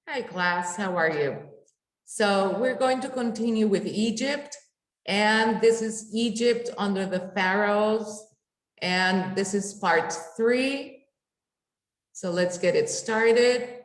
Hi class, how are you? So we're going to continue with Egypt, and this is Egypt under the Pharaohs, and this is part 3. So let's get it started.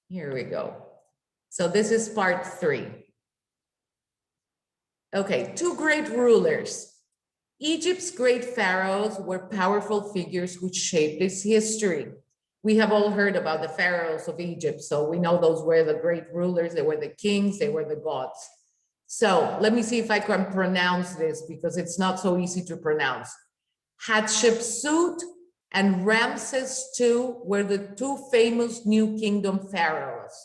Here we go. So this is part 3. Okay, 2 great rulers. Egypt's great pharaohs were powerful figures which shaped its history. We have all heard about the pharaohs of Egypt, so we know those were the great rulers, they were the kings, they were the gods. So let me see if I can pronounce this because it's not so easy to pronounce. Hatshepsut and Ramses II were the 2 famous New Kingdom pharaohs.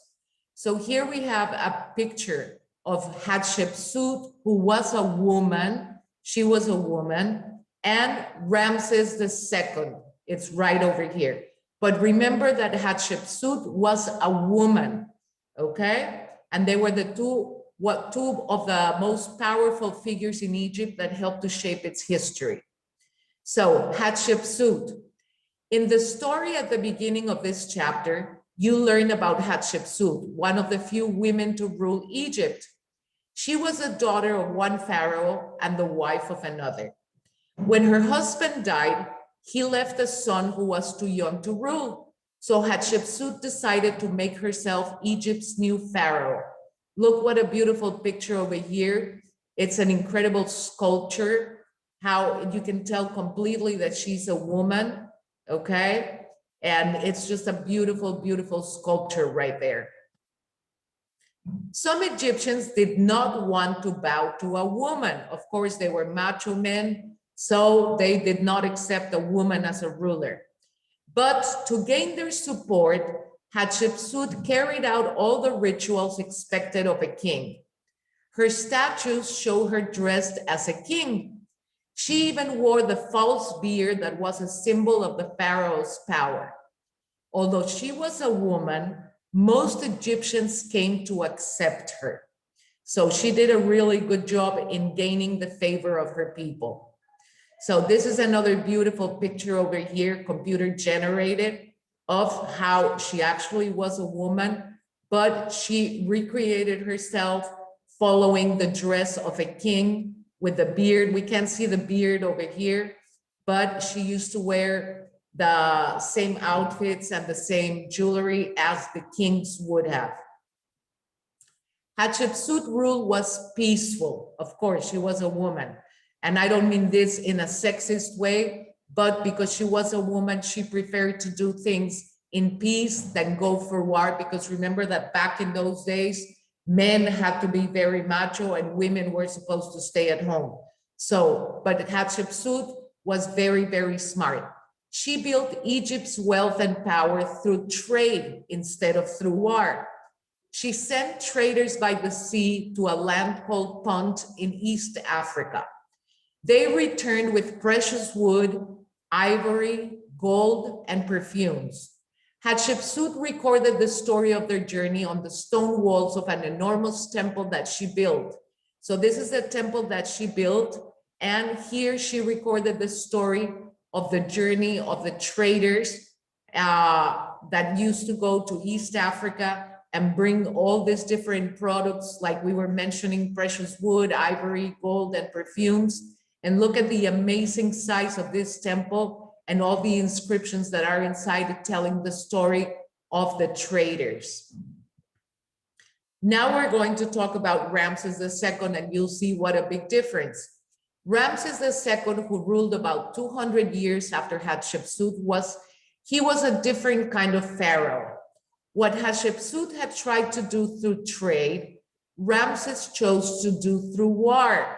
So here we have a picture of Hatshepsut, who was a woman. She was a woman, and Ramses II. It's right over here. But remember that Hatshepsut was a woman, okay? And they were the two of the most powerful figures in Egypt that helped to shape its history. So Hatshepsut. In the story at the beginning of this chapter, you learn about Hatshepsut, one of the few women to rule Egypt. She was the daughter of one pharaoh and the wife of another. When her husband died, he left a son who was too young to rule. So Hatshepsut decided to make herself Egypt's new pharaoh. Look what a beautiful picture over here. It's an incredible sculpture, how you can tell completely that she's a woman, okay? And it's just a beautiful, beautiful sculpture right there. Some Egyptians did not want to bow to a woman. Of course, they were macho men, so they did not accept a woman as a ruler. But to gain their support, Hatshepsut carried out all the rituals expected of a king. Her statues show her dressed as a king. She even wore the false beard that was a symbol of the pharaoh's power. Although she was a woman, most Egyptians came to accept her. So she did a really good job in gaining the favor of her people. So this is another beautiful picture over here, computer generated, of how she actually was a woman, but she recreated herself following the dress of a king with the beard. We can't see the beard over here, but she used to wear the same outfits and the same jewelry as the kings would have. Hatshepsut's rule was peaceful. Of course, she was a woman. And I don't mean this in a sexist way, but because she was a woman, she preferred to do things in peace than go for war. Because remember that back in those days, men had to be very macho and women were supposed to stay at home. So, but Hatshepsut was very, very smart. She built Egypt's wealth and power through trade instead of through war. She sent traders by the sea to a land called Punt in East Africa. They returned with precious wood, ivory, gold, and perfumes. Hatshepsut recorded the story of their journey on the stone walls of an enormous temple that she built. So this is the temple that she built, and here she recorded the story of the journey of the traders that used to go to East Africa and bring all these different products, like we were mentioning, precious wood, ivory, gold, and perfumes. And look at the amazing size of this temple and all the inscriptions that are inside telling the story of the traders. Now we're going to talk about Ramses II, and you'll see what a big difference. Ramses II, who ruled about 200 years after Hatshepsut, was a different kind of pharaoh. What Hatshepsut had tried to do through trade, Ramses chose to do through war.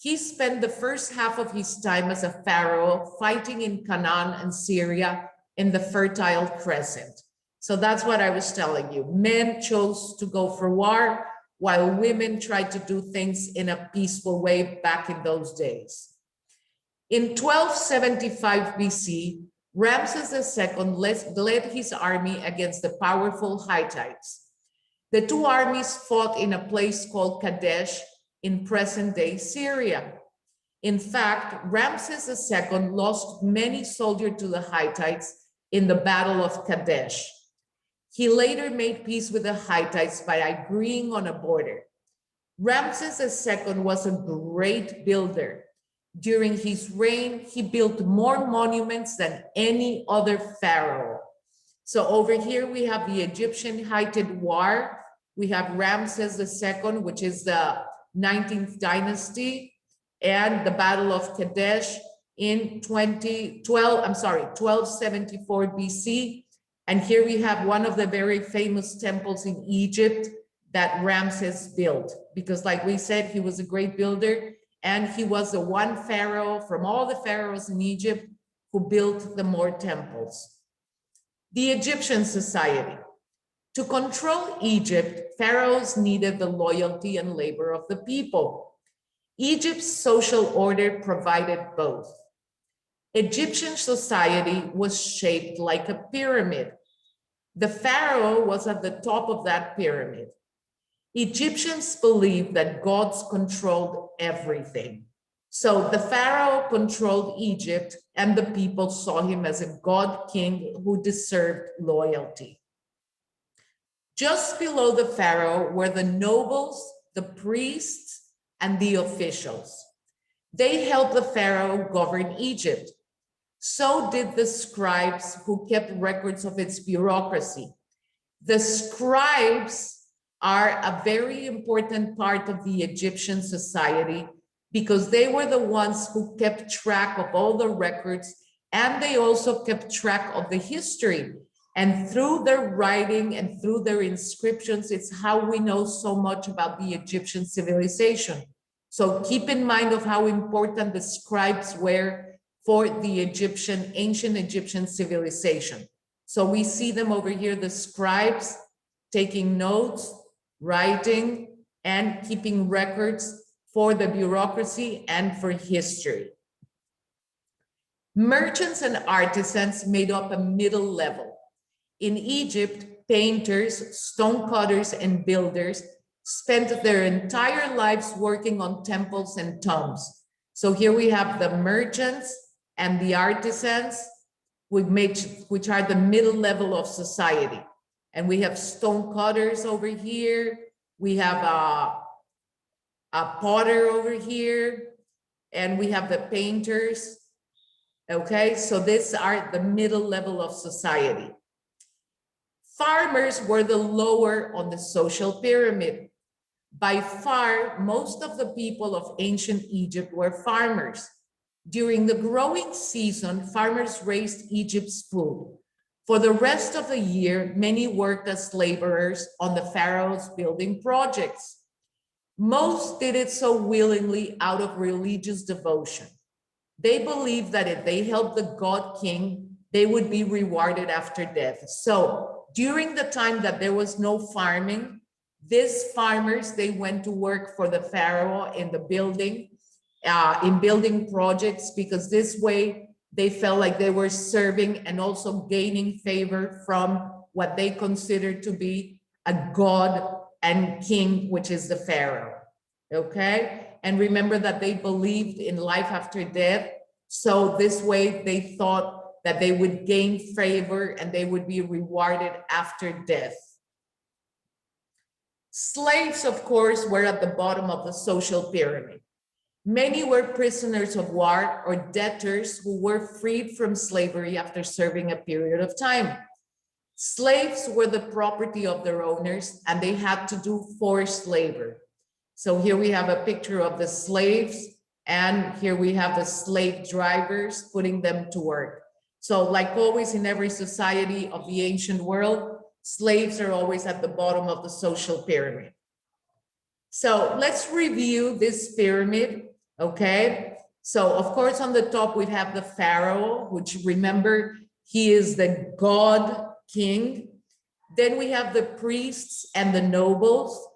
He spent the first half of his time as a pharaoh fighting in Canaan and Syria in the Fertile Crescent. So that's what I was telling you. Men chose to go for war, while women tried to do things in a peaceful way back in those days. In 1275 BC, Ramses II led his army against the powerful Hittites. The 2 armies fought in a place called Kadesh in present-day Syria. In fact, Ramses II lost many soldiers to the Hittites in the Battle of Kadesh. He later made peace with the Hittites by agreeing on a border. Ramses II was a great builder. During his reign, he built more monuments than any other pharaoh. So over here, we have the Egyptian Hittite War. We have Ramses II, which is the 19th dynasty, and the Battle of Kadesh in 1274 BC. And here we have one of the very famous temples in Egypt that Ramses built, because like we said, he was a great builder, and he was the one pharaoh from all the pharaohs in Egypt who built the more temples. The Egyptian society. To control Egypt, pharaohs needed the loyalty and labor of the people. Egypt's social order provided both. Egyptian society was shaped like a pyramid. The pharaoh was at the top of that pyramid. Egyptians believed that gods controlled everything. So the pharaoh controlled Egypt, and the people saw him as a god king who deserved loyalty. Just below the pharaoh were the nobles, the priests, and the officials. They helped the pharaoh govern Egypt. So did the scribes who kept records of its bureaucracy. The scribes are a very important part of the Egyptian society because they were the ones who kept track of all the records, and they also kept track of the history. And through their writing and through their inscriptions, it's how we know so much about the Egyptian civilization. So keep in mind of how important the scribes were for the ancient Egyptian civilization. So we see them over here, the scribes taking notes, writing, and keeping records for the bureaucracy and for history. Merchants and artisans made up a middle level. In Egypt, painters, stonecutters, and builders spent their entire lives working on temples and tombs. So here we have the merchants and the artisans, which are the middle level of society. And we have stonecutters over here. We have a potter over here, and we have the painters. Okay, so these are the middle level of society. Farmers were the lower on the social pyramid. By far, most of the people of ancient Egypt were farmers. During the growing season, farmers raised Egypt's food. For the rest of the year, many worked as laborers on the pharaoh's building projects. Most did it so willingly out of religious devotion. They believed that if they helped the god king, they would be rewarded after death. So during the time that there was no farming, these farmers, they went to work for the pharaoh in the building, in building projects, because this way they felt like they were serving and also gaining favor from what they considered to be a god and king, which is the pharaoh. Okay, and remember that they believed in life after death. So this way they thought that they would gain favor and they would be rewarded after death. Slaves, of course, were at the bottom of the social pyramid. Many were prisoners of war or debtors who were freed from slavery after serving a period of time. Slaves were the property of their owners, and they had to do forced labor. So here we have a picture of the slaves, and here we have the slave drivers putting them to work. So like always in every society of the ancient world, slaves are always at the bottom of the social pyramid. So let's review this pyramid, okay? So of course on the top we have the pharaoh, which remember, he is the god king. Then we have the priests and the nobles,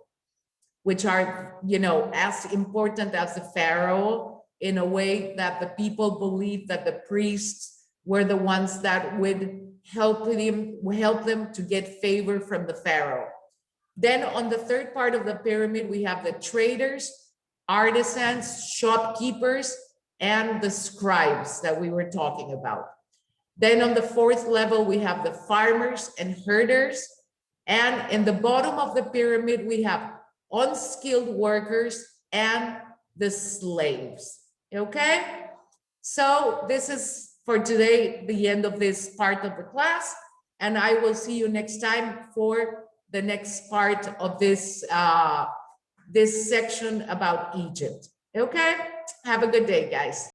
which are, you know, as important as the pharaoh, in a way that the people believe that the priests were the ones that would help them to get favor from the pharaoh. Then on the third part of the pyramid, we have the traders, artisans, shopkeepers, and the scribes that we were talking about. Then on the fourth level, we have the farmers and herders. And in the bottom of the pyramid, we have unskilled workers and the slaves. Okay? So this is for today, the end of this part of the class. And I will see you next time for the next part of this, this section about Egypt. Okay? Have a good day, guys.